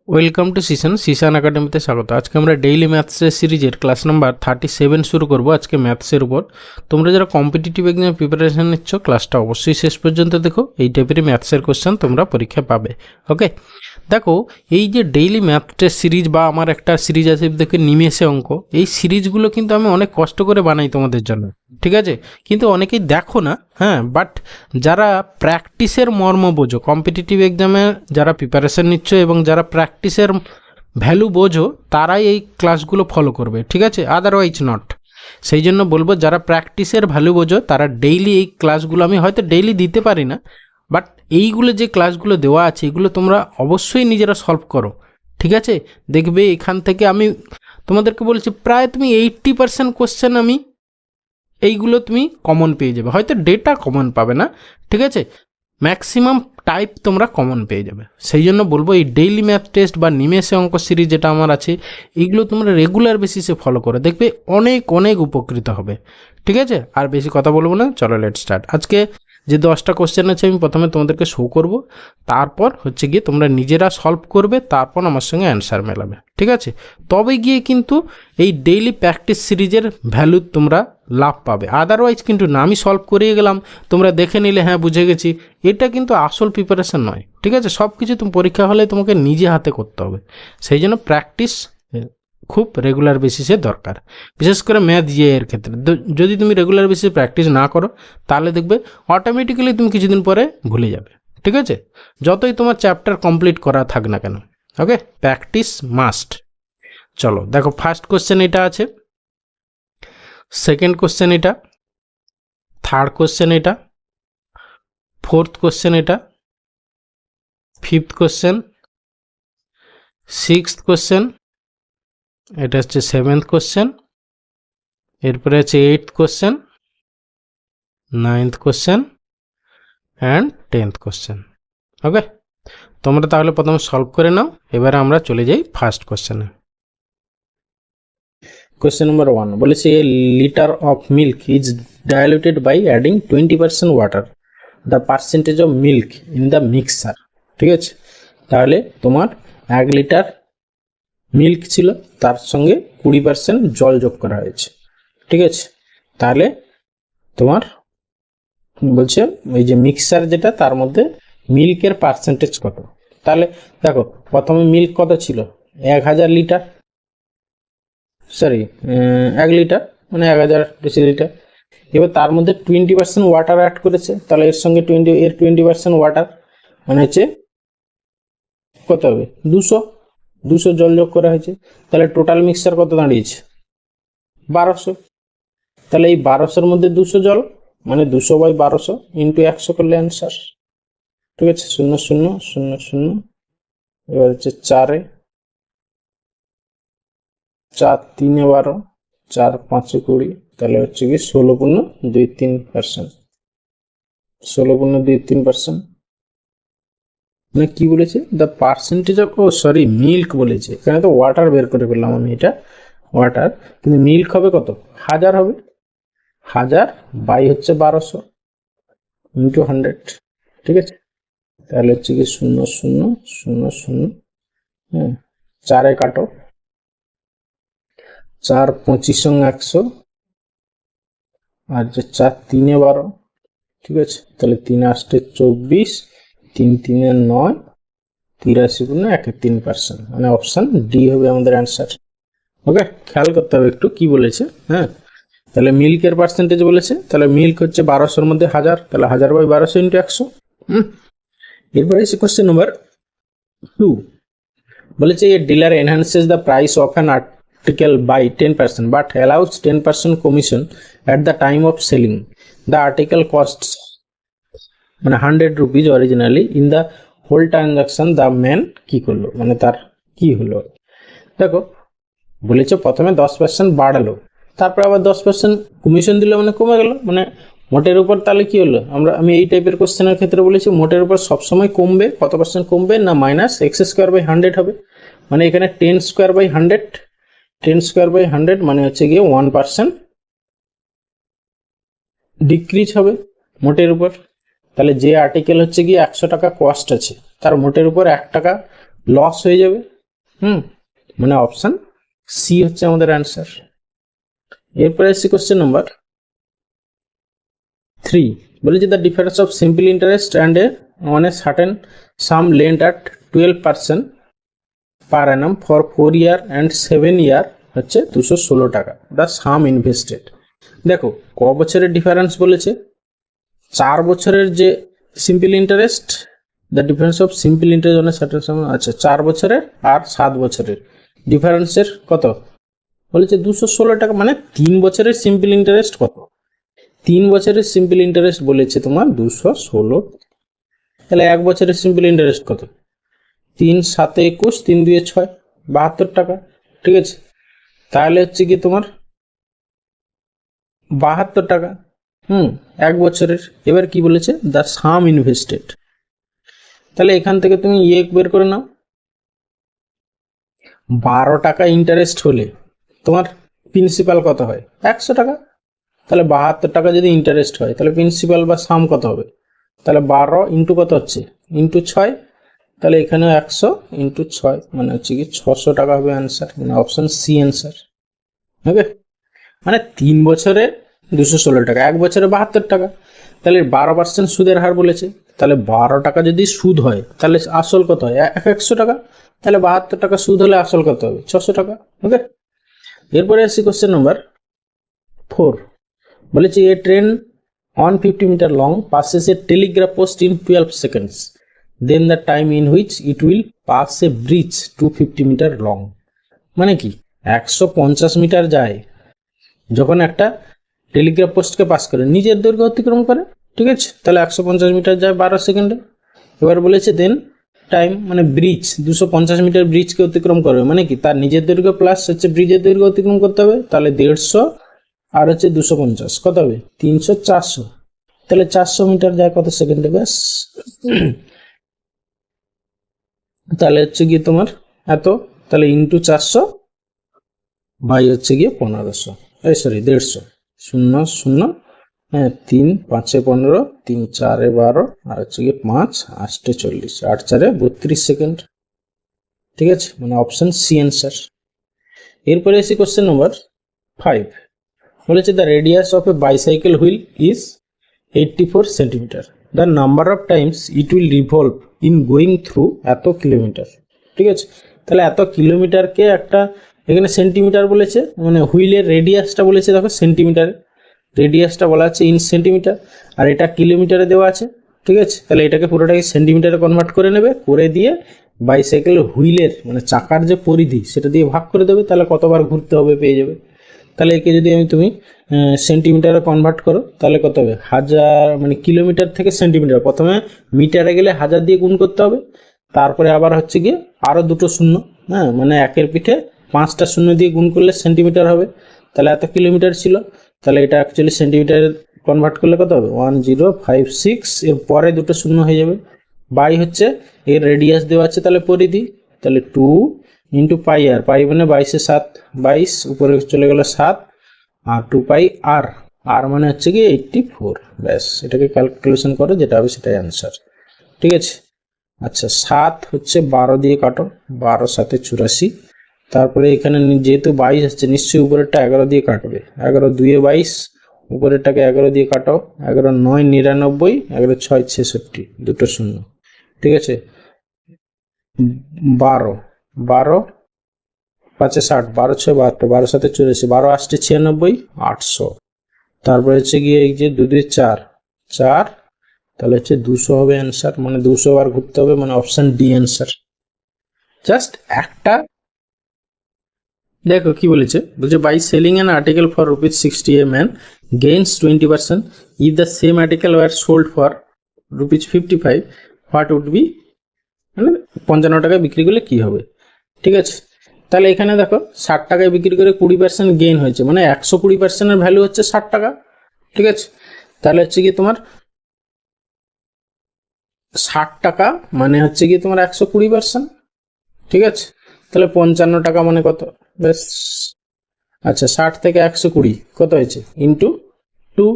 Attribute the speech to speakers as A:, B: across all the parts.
A: Welcome to Xishan একাডেমিতে স্বাগত। আজকে আমরা ডেইলি ম্যাথসের সিরিজের ক্লাস নাম্বার 37 শুরু করব আজকে ম্যাথসের উপর। তোমরা যারা কম্পিটিটিভ এক্সাম প্রিপারেশন নিচ্ছ ক্লাসটা অবশ্যই শেষ পর্যন্ত দেখো, এই টাইপেরই ম্যাথসের কোশ্চেন তোমরা পরীক্ষা পাবে। ওকে, দেখো এই যে ডেইলি ম্যাথ টেস্ট সিরিজ বা আমার একটা সিরিজ আছে দেখে নিমেষে অঙ্ক, এই সিরিজগুলো কিন্তু আমি অনেক কষ্ট করে বানাই তোমাদের জন্য, ঠিক আছে? কিন্তু অনেকেই দেখো না, হ্যাঁ, বাট যারা প্র্যাকটিসের মর্ম বোঝো, কম্পিটিটিভ এক্সামে যারা প্রিপারেশন নিচ্ছ এবং যারা প্র্যাকটিসের ভ্যালু বোঝো, তারাই এই ক্লাসগুলো ফলো করবে, ঠিক আছে? Otherwise not. সেই জন্য বলবো যারা প্র্যাকটিসের ভ্যালু বোঝো তারা ডেইলি এই ক্লাসগুলো, আমি হয়তো ডেইলি দিতে পারি না, বাট এইগুলো যে ক্লাসগুলো দেওয়া আছে এগুলো তোমরা অবশ্যই নিজেরা সলভ করো, ঠিক আছে? দেখবে এখান থেকে আমি তোমাদেরকে বলছি প্রায় তুমি 80% কোশ্চেন আমি এইগুলো তুমি কমন পেয়ে যাবে। হয়তো ডেটা কমন পাবে না, ঠিক আছে, ম্যাক্সিমাম টাইপ তোমরা কমন পেয়ে যাবে। সেই জন্য বলবো এই ডেইলি ম্যাথ টেস্ট বা নিমেষে অঙ্ক সিরিজ যেটা আমার আছে, এইগুলো তোমরা রেগুলার বেসিসে ফলো করো, দেখবে অনেক অনেক উপকৃত হবে, ঠিক আছে? আর বেশি কথা বলবো না, চলো লেট স্টার্ট। আজকে যে 10টা কোশ্চেন আছে আমি প্রথমে তোমাদেরকে শো করব, তারপর হচ্ছে গিয়ে তোমরা নিজেরা সলভ করবে, তারপর আমার সঙ্গে অ্যান্সার মেলাবে, ঠিক আছে? তবে গিয়ে কিন্তু এই ডেইলি প্র্যাকটিস সিরিজের ভ্যালু তোমরা লাভ পাবে। আদারওয়াইজ কিন্তু না, আমি সলভ করিয়ে গেলাম, তোমরা দেখে নিলে হ্যাঁ বুঝে গেছি, এটা কিন্তু আসল প্রিপারেশন নয়, ঠিক আছে? সব কিছু তুমি পরীক্ষা হলে তোমাকে নিজে হাতে করতে হবে। সেই জন্য প্র্যাকটিস খুব রেগুলার বেসিসে দরকার, বিশেষ করে ম্যাথ এর ক্ষেত্রে। যদি তুমি রেগুলার বেসিসে প্র্যাকটিস না করো তাহলে দেখবে অটোমেটিক্যালি তুমি কিছুদিন পরে ভুলে যাবে, ঠিক আছে? যতই তোমার চ্যাপ্টার কমপ্লিট করা থাক না কেন, ওকে, প্র্যাকটিস মাস্ট। চলো দেখো, ফার্স্ট কোশ্চেন এটা আছে, সেকেন্ড কোশ্চেন এটা, থার্ড কোশ্চেন এটা, ফোর্থ কোশ্চেন এটা, ফিফথ কোশ্চেন, সিক্সথ কোশ্চেন, এটা হচ্ছে সেভেন্থ কোশ্চেন, এরপরে আছে eighth question, ninth question and 10th question. Okay, তোমরা তাহলে প্রথমে সলভ করে নাও, এবারে আমরা চলে যাই ফার্স্ট কোশ্চেনে। কোশ্চেন নাম্বার 1 বলেছে a litre of milk is diluted by adding 20% water, the percentage of milk in the mixer. ঠিক আছে, তাহলে তোমার 1 লিটার মিল্ক ছিল, তার সঙ্গে 20% জল যোগ করা হয়েছে, ঠিক আছে? তাহলে তোমার বলছে ওই যে মিক্সার যেটা, তার মধ্যে মিল্কের পার্সেন্টেজ কত। তাহলে দেখো প্রথমে মিল্ক কত ছিল, 1000 লিটার, সরি 1 লিটার মানে 1000 ডেসিলিটার। এবার তার মধ্যে 20% ওয়াটার অ্যাড করেছে, তাহলে এর সঙ্গে 20% ওয়াটার মানে হচ্ছে কত হবে, 200 জল যোগ করা হয়েছে। তাহলে টোটাল মিক্সচার কত দাঁড়িয়েছে, 1200। তাহলে এই 1200-র মধ্যে 200 জল মানে 200/1200 ইন্টু 100 করলে অ্যান্সার, ঠিক আছে? 0 0 0 0, এবার হচ্ছে 4 4 3 12, 4 5 20, তাহলে হচ্ছে কি 16.23%, 16.23%। মানে কি বলেছে, the percentage of, oh sorry milk বলেছে, এখানে তো ওয়াটার বের করে ফেললাম আমি, এটা ওয়াটার, কিন্তু মিল্ক হবে কত, 1000 হবে, 1000 বাই হচ্ছে 1200 ইন্টু 100, ঠিক আছে? তাহলে হচ্ছে কি 0 0 0 0, হ্যাঁ, 4 কাটো, 4 25 সঙ্গে 100, আর যে 4 3 12, ঠিক আছে? তাহলে 3 8 24, 3 3 9, 83.13%, মানে অপশন ডি হবে আমাদের অ্যান্সার। ওকে, খেয়াল করতে হবে একটু কি বলেছে, হ্যাঁ। তাহলে মিল্কের পার্সেন্টেজ বলেছে, তাহলে মিল্ক হচ্ছে 1200-র মধ্যে 1000, তাহলে 1000/1200 ইন্টু 100। এরপরে এসে কোশ্চেন নাম্বার 2 বলেছে a dealer enhances the price of an article by 10% but allows 10% commission at the time of selling. The article costs মানে 100 rupees originally, in the whole transaction the man কি করলো, মানে তার কি হলো। দেখো বলেছে প্রথমে 10% বাড়ালো, তারপর আবার 10% কমিশন দিল, মানে কমে গেল, মানে মোটের উপর। তাহলে কি হলো, আমি এই টাইপের কোশ্চেনের ক্ষেত্রে বলেছি মোটের উপর সবসময় কমবে, কত পার্সেন্ট কমবে না, মাইনাস x²/100 হবে, মানে এখানে 10²/100, 10²/100 মানে হচ্ছে গিয়ে 1% ডিক্রিজ হবে মোটের উপর। তাহলে যে আর্টিকেল হচ্ছে গিয়ে 100 টাকা কস্ট আছে, তার মোটের উপর 1 টাকা লস হয়ে যাবে, মানে অপশান সি হচ্ছে আমাদের অ্যান্সার। এরপরে আসছি কোশ্চেন নাম্বার 3, বলেছে the difference of simple interest and on a certain sum lend at 12% per annum for 4 year and 7 year হচ্ছে 216 টাকা। The sum invested. দেখো ক বছরের ডিফারেন্স বলেছে, 4 বছরের যে simple interest, the difference of simple interest on a certain sum, আচ্ছা 4 বছরের আর 7 বছরের ডিফারেন্সের কত বলেছে 216 টাকা, মানে 3 বছরের সিম্পল ইন্টারেস্ট কত, 3 বছরের সিম্পল ইন্টারেস্ট বলেছে তোমার 216। তাহলে 1 বছরের সিম্পল ইন্টারেস্ট কত, 3 7 21, 3 2 6, 72 টাকা। ঠিক আছে, তাহলে হচ্ছে কি তোমার 72 টাকা 1 বছরের। এবার কি বলেছে দ্য সাম ইনভেস্টেড। তাহলে এখান থেকে তুমি বের করে নাও, 12 টাকা ইন্টারেস্ট হলে তোমার প্রিন্সিপাল কত হয় 100 টাকা। তাহলে 72 টাকা যদি ইন্টারেস্ট হয় তাহলে প্রিন্সিপাল বা সাম কত হবে, তাহলে 12 ইন্টু কত হচ্ছে ইন্টু 6, তাহলে এখানে 100 ইন্টু 6 মানে হচ্ছে কি 600 টাকা হবে অ্যান্সার, মানে অপশন সি অ্যান্সার। ওকে, মানে 3 বছরে 216 টাকা, 1 বছরে 72 টাকা। তাহলে 12% সুদের হার বলেছে, তাহলে 12 টাকা যদি সুদ হয় তাহলে আসল কত হয় 100 টাকা, তাহলে 72 টাকা সুদ হলে আসল কত হবে 600 টাকা। ওকে, এরপরে আসছি কোশ্চেন নাম্বার 4, বলেছে a train 150 metre long passes a telegraph post in 12 seconds, then the time in which it will pass a bridge 250 metre long. মানে কি 150 মিটার যায় যখন একটা টেলিগ্রাফ পোস্টকে পাস করে, নিজের দৈর্ঘ্য অতিক্রম করে। ঠিক আছে, তাহলে 150 মিটার যায় 12 সেকেন্ডে। এবার বলেছে দেন টাইম, মানে ব্রিজ 250 মিটার ব্রিজকে অতিক্রম করবে, মানে কি তার নিজের দৈর্ঘ্য প্লাস হচ্ছে ব্রিজের দৈর্ঘ্য অতিক্রম করতে হবে। তাহলে 150 আর হচ্ছে 250 কত হবে 300 400, তাহলে 400 মিটার যায় কত সেকেন্ডে, ব্যাস। তাহলে হচ্ছে গিয়ে তোমার এত, তাহলে ইন্টু 400 বাই হচ্ছে গিয়ে 1500, সরি 150, 0 0, হ্যাঁ 3 5 15, 3 4 12, আর হচ্ছে গিয়ে 5 8 40, 8 4 32 সেকেন্ড। ঠিক আছে, মানে অপশন সি অ্যান্সার। এরপরে এসে কোশ্চেন নাম্বার 5, বলেছে the radius of A bicycle wheel is 84 centimetre, the number of times it will revolve in going through এত কিলোমিটার। ঠিক আছে, তাহলে এত কিলোমিটারকে একটা এখানে সেন্টিমিটার বলেছে, মানে হুইলের রেডিয়াসটা বলেছে দেখো সেন্টিমিটারে, রেডিয়াসটা বলা আছে ইন সেন্টিমিটার, আর এটা কিলোমিটারে দেওয়া আছে। ঠিক আছে, তাহলে এটাকে পুরোটাকে সেন্টিমিটারে কনভার্ট করে নেবে, করে দিয়ে বাইসাইকেল হুইলের মানে চাকার যে পরিধি সেটা দিয়ে ভাগ করে দেবে, তাহলে কতবার ঘুরতে হবে পেয়ে যাবে। তাহলে একে যদি তুমি সেন্টিমিটারে কনভার্ট করো তাহলে কত হবে 1000, মানে কিলোমিটার থেকে সেন্টিমিটার, প্রথমে মিটারে গেলে 1000 দিয়ে গুণ করতে হবে, তারপরে আবার হচ্ছে গিয়ে আরও 2টো শূন্য, হ্যাঁ মানে একের পিঠে 5টা শূন্য দিয়ে গুণ করলে সেন্টিমিটার হবে। তাহলে এত কিলোমিটার ছিল, তাহলে এটা অ্যাকচুয়ালি সেন্টিমিটারে কনভার্ট করলে কত হবে 1056, এর পরে 2টো শূন্য হয়ে যাবে, বাই হচ্ছে এর রেডিয়াস দেওয়া আছে তাহলে পরিধি, তাহলে 2 ইন্টু পাই আর, পাই মানে 22 7 22, উপরে চলে গেল 7, আর 2 পাই আর, আর মানে হচ্ছে কি 84, ব্যাস এটাকে ক্যালকুলেশন করো যেটা হবে সেটাই অ্যান্সার। ঠিক আছে, আচ্ছা 7 হচ্ছে 12 দিয়ে কাটো, 12 7 84, তারপরে এখানে যেহেতু 22 হচ্ছে নিশ্চয়ই উপরেরটা 11 দিয়ে কাটবে, 11 2 22, উপরেরটাকে 11 দিয়ে কাটাও, 11 9 99, 11 6 66, 2টো শূন্য। ঠিক আছে, 12 12 5 60, 12 6 72, 12 7 84, 12 8 96, 800, তারপরে হচ্ছে গিয়ে এই যে 2 2 4 4, তাহলে হচ্ছে 200 হবে অ্যান্সার, মানে 200 বার ঘুরতে হবে, মানে অপশন ডি অ্যান্সার। জাস্ট একটা দেখো কি বলেছে, বলছে by selling an article for ₹60 a man gains 20%, if the same article were sold for ₹55, what would be, মানে 55 টাকায় বিক্রি করলে কি হবে। ঠিক আছে, তাহলে এখানে দেখো 60 টাকায় বিক্রি করে 20% গেইন হয়েছে, মানে 120%-এর ভ্যালু হচ্ছে 60 টাকা। ঠিক আছে, তাহলে হচ্ছে কি তোমার 60 টাকা মানে হচ্ছে কি তোমার 120%। ঠিক আছে, তাহলে 55 টাকা মানে কত, বেশ। আচ্ছা 60 থেকে 120 কত হয়েছে ইন্টু 2,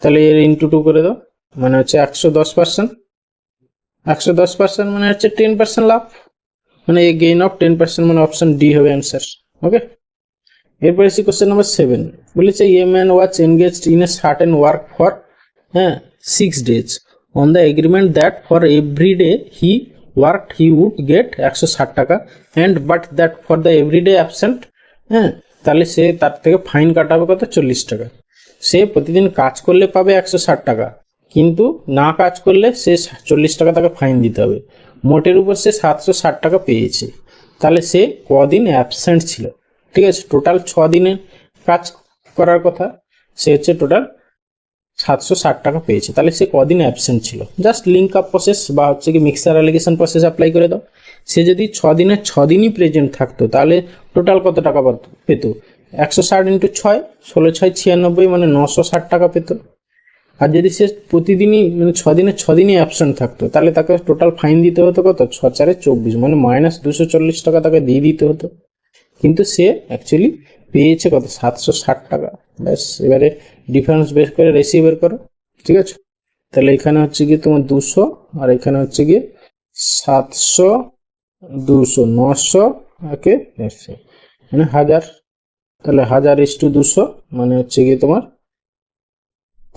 A: তাহলে এর ইন্টু 2 করে দাও, মানে হচ্ছে 110%, 110% মানে হচ্ছে 10% লাভ। মানে এ গেইন অফ 10%, মানে অপশন ডি হবে অ্যান্সার। ওকে, এরপরে এসে কোশ্চেন নাম্বার 7, বলেছে a man was engaged in a certain work for 6 days on the agreement that for every day he worked he would get 160 টাকা and but that for the everyday absent, তাহলে সে তার থেকে fine কাটাবে কত, 40 টাকা। সে প্রতিদিন কাজ করলে পাবে 160 টাকা, কিন্তু না কাজ করলে সে 40 টাকা তাকে ফাইন দিতে হবে। মোটের উপর সে 760 টাকা পেয়েছে, তাহলে সে কদিন অ্যাবসেন্ট ছিল? ঠিক আছে, টোটাল 6 দিনে কাজ করার কথা, সে হচ্ছে টোটাল 760 টাকা পেয়েছে, তাহলে সে কদিন অ্যাবসেন্ট ছিল। জাস্ট লিঙ্ক আপ প্রসেস বা হচ্ছে কি মিক্সার অ্যালিগেশন প্রসেস অ্যাপ্লাই করে দাও। সে যদি 6 দিনের 6 দিনই প্রেজেন্ট থাকতো, তাহলে টোটাল কত টাকা পেত? 160 ইন্টু 6, 16 6 96, মানে 960 টাকা পেত। আর যদি সে প্রতিদিনই মানে 6 দিনের 6 দিনই অ্যাবসেন্ট থাকতো, তাহলে তাকে টোটাল ফাইন দিতে হতো কত, 6 4 24, মানে মাইনাস 240 টাকা তাকে দিয়ে দিতে হতো। কিন্তু সে অ্যাকচুয়ালি পেয়েছে কত, 760 টাকা। ব্যাস, এবারে ডিফারেন্স বের করে রেশিও বের করো। ঠিক আছে, তাহলে এখানে হচ্ছে গিয়ে তোমার 200 আর এখানে হচ্ছে গিয়ে 700, 200, 900 একে 100, মানে 1000। তাহলে 1000:200 মানে হচ্ছে গিয়ে তোমার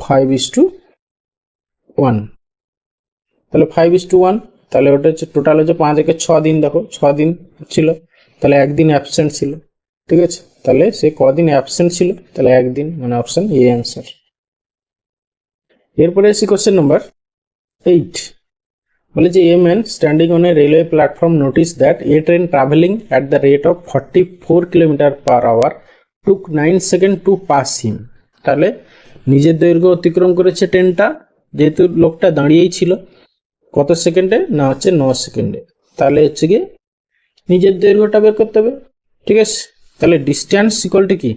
A: 5:1। তাহলে 5:1, তাহলে ওটা হচ্ছে টোটাল হচ্ছে 5 থেকে 6 দিন। দেখো 6 দিন ছিল, তাহলে একদিন অ্যাবসেন্ট ছিল। ঠিক আছে, তাহলে সে কদিন অ্যাবসেন্ট ছিল, তাহলে একদিন, মানে অপশন এ অ্যান্সার। এরপরে আসি কোশ্চেন নাম্বার 8, বলে যে a man standing on a railway platform notice that a train travelling at the rate of 44 km/h took 9 second to pass him. তাহলে নিজের দৈর্ঘ্য অতিক্রম করেছে ট্রেনটা, যেহেতু লোকটা দাঁড়িয়েই ছিল, কত সেকেন্ডে না, হচ্ছে 9 সেকেন্ডে। তাহলে হচ্ছে গিয়ে নিজের দৈর্ঘ্যটা বের করতে হবে। ঠিক আছে, তাহলে ডিস্টেন্স ইকুয়াল টু কি,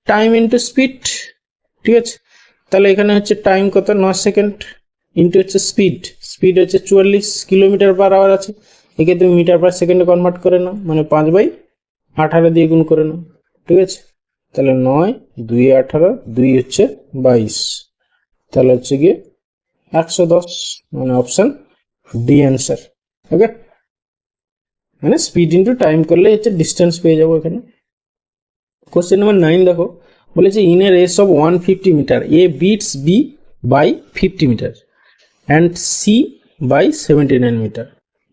A: টাইম ইন্টু স্পিড। ঠিক আছে, তাহলে এখানে হচ্ছে টাইম কত, 9 সেকেন্ড, ইন্টু হচ্ছে স্পিড, স্পিড হচ্ছে 44 km/h আছে, একে তুমি মিটার পার সেকেন্ডে কনভার্ট করে নাও, মানে 5/18 দিয়ে গুণ করে নাও। ঠিক আছে, তাহলে 9 2 18, 2 হচ্ছে 22, তাহলে হচ্ছে গিয়ে 110, মানে অপশন ডি অ্যান্সার। ওকে, মানে স্পিড ইন্টু টাইম করলে হচ্ছে ডিস্টেন্স পেয়ে যাবো এখানে। কোশ্চেন নাম্বার 9 দেখো, বলেছে in a race of 150 metre a beats B by 50 metre and C by 79 metre.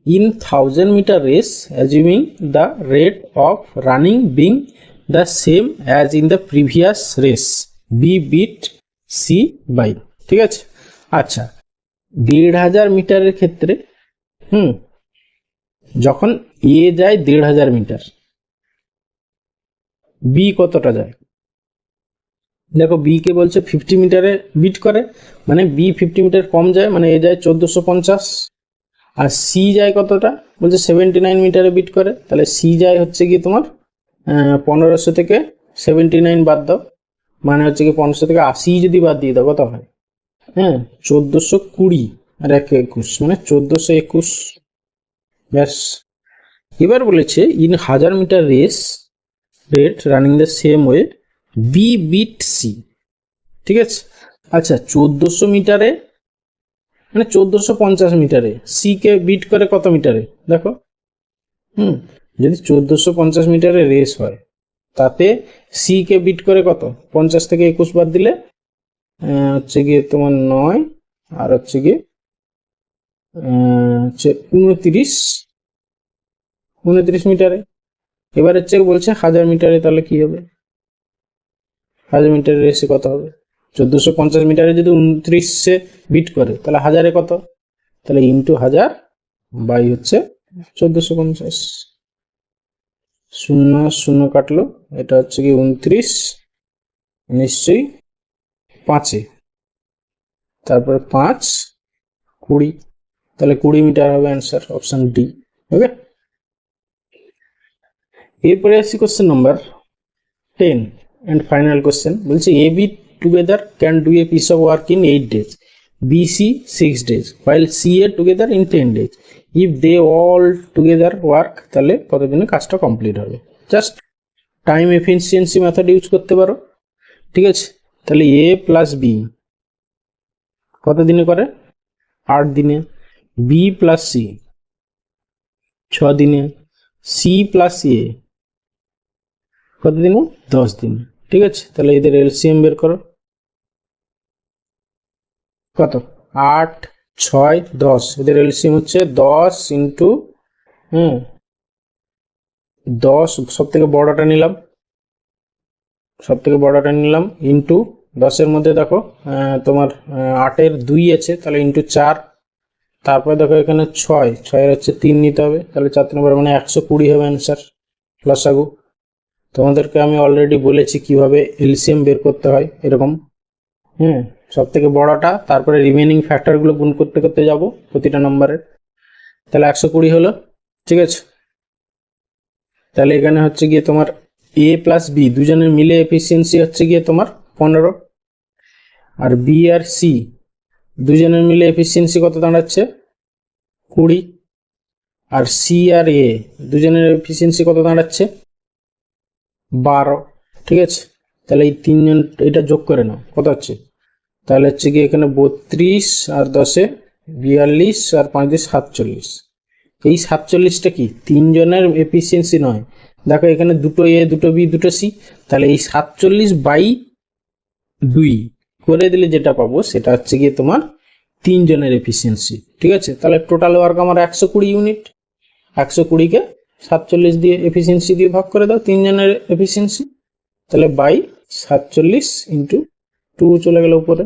A: In 1000 metre race, assuming the rate of running being the same as in the previous race, B beat C by. ঠিক আছে, আচ্ছা 1500 মিটারের ক্ষেত্রে যখন এ যায় 1500 metre, B কতটা যায়? দেখো বি কে বলছে 50 মিটারে বিট করে, মানে বি 50 মিটার কম যায়, মানে এ যায় 1450। আর সি যায় কতটা, বলছে 79 মিটারে বিট করে, তাহলে সি যায় হচ্ছে কি তোমার 1500 থেকে 79 বাদ দাও, মানে হচ্ছে কি 1500 থেকে 80 যদি বাদ দিয়ে দাও কত হয়, 1420 আর 21, মানে 1421। ব্যাস, এবার বলেছে in 1000 metre race rate running the same way B beat C. ঠিক আছে, আচ্ছা 1400 মিটারে, মানে 1450 মিটারে সি কে বিট করে কত মিটারে? দেখো যদি 1450 মিটারে রেস হয়, তাতে সি কে বিট করে কত, 50 থেকে 21 বাদ দিলে হচ্ছে গিয়ে তোমার 9, আর হচ্ছে গিয়ে 29 মিটারে। এবার হচ্ছে বলছে 1000 মিটারে, তাহলে কি হবে, 1000 মিটারে রেসে কত হবে? 1450 মিটারে যদি 29 বিট করে, তাহলে 1000-এ কত, তাহলে ইন্টু 1000 বাই হচ্ছে 1450, 0 0 কাটলো, এটা হচ্ছে কি 29, নিশ্চয়ই 5-এ, তারপরে 5 20, তাহলে 20 মিটার হবে অ্যান্সার, অপশন ডি। ওকে, এরপরে আসছি question number 10 and final question, বলছে A B together can do a piece of work in 8 days, BC 6 days, while CA together in 10 days. If they all together work, তাহলে কতদিনে কাজটা complete হবে? Just time efficiency method use করতে পারো। ঠিক আছে, তাহলে এ প্লাস বি কত দিনে করে? 8 দিনে। বি প্লাস সি 6 দিনে, সি প্লাস এ কত দিনে? 10 দিনে। ঠিক আছে, তাহলে এদের এলসিএম বের করো। কত? 8, 6, 10। এদের এলসিএম হচ্ছে 10 ইন্টু 10, সব থেকে বড়টা নিলাম, ইন্টু 10-এর মধ্যে দেখো তোমার 8-এর 2 আছে, তাহলে ইন্টু 4। তারপরে দেখো এখানে 6-এর হচ্ছে 3 নিতে হবে, তাহলে 4 নম্বর মানে 120 হবে অ্যান্সার। লসাগু তোমাদেরকে আমি অলরেডি বলেছি কিভাবে এলসিএম বের করতে হয়, এরকম সব থেকে বড়টা, তারপরে রিমেনিং ফ্যাক্টরগুলো গুণ করতে করতে যাব প্রতিটা নম্বরের। তাহলে 120 হলো। ঠিক আছে, তাহলে এখানে হচ্ছে গিয়ে তোমার এ প্লাস বি দুজনের মিলে এফিসিয়েন্সি হচ্ছে গিয়ে তোমার 15, আর বি আর সি দুজনের মিলে এফিসিয়েন্সি কত দাঁড়াচ্ছে? 20, আর সি আর এ দুজনের এফিসিয়েন্সি কত দাঁড়াচ্ছে? 12। ঠিক আছে, তাহলে এই তিনজন এটা যোগ করে নাও, কত হচ্ছে? তাহলে হচ্ছে কি এখানে 32 আর 10-এ 42 আর 5 47। এই 47টা কি তিনজনের এফিসিয়েন্সি নয়, দেখো এখানে দুটো এ, দুটো বি, দুটো সি, তাহলে এই 47/2 করে দিলে যেটা পাবো সেটা হচ্ছে গিয়ে তোমার তিনজনের এফিসিয়েন্সি। ঠিক আছে, তাহলে টোটাল ওয়ার্ক আমার 120 ইউনিট। 120-কে 47 দিয়ে এফিসিয়েন্সি দিয়ে ভাগ করে দাও, তিনজনের এফিসিয়েন্সি, তাহলে 47 ইন্টু 2 চলে গেল উপরে।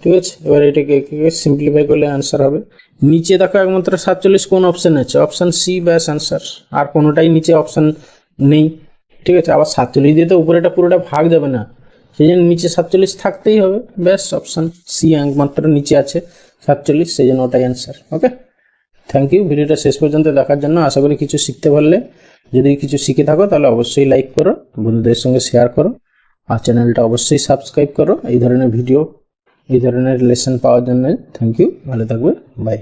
A: ঠিক আছে, এবার এটাকে সিম্পলিফাই করলে অ্যান্সার হবে। নিচে দেখো একমাত্র 47 কোন অপশন আছে? অপশন সি, ব্যাস অ্যান্সার। আর কোনোটাই নিচে অপশন নেই। ঠিক আছে, আবার 47 দিয়ে তো উপরেটা পুরোটা ভাগ যাবে না, সেই জন্য নিচে 47 থাকতেই হবে, ব্যাস অপশন সি একমাত্র নিচে আছে 47, সেই জন্য ওটাই অ্যান্সার। ওকে, থ্যাংক ইউ ভিডিওটা শেষ পর্যন্ত দেখার জন্য। আশা করি কিছু শিখতে পারলে। যদি কিছু শিখে থাকো তাহলে অবশ্যই লাইক করো, বন্ধুদের সঙ্গে শেয়ার করো, আর চ্যানেলটা অবশ্যই সাবস্ক্রাইব করো এই ধরনের ভিডিও, এই ধরনের লেসন পাওয়ার জন্য। থ্যাংক ইউ, ভালো থাকবে, বাই।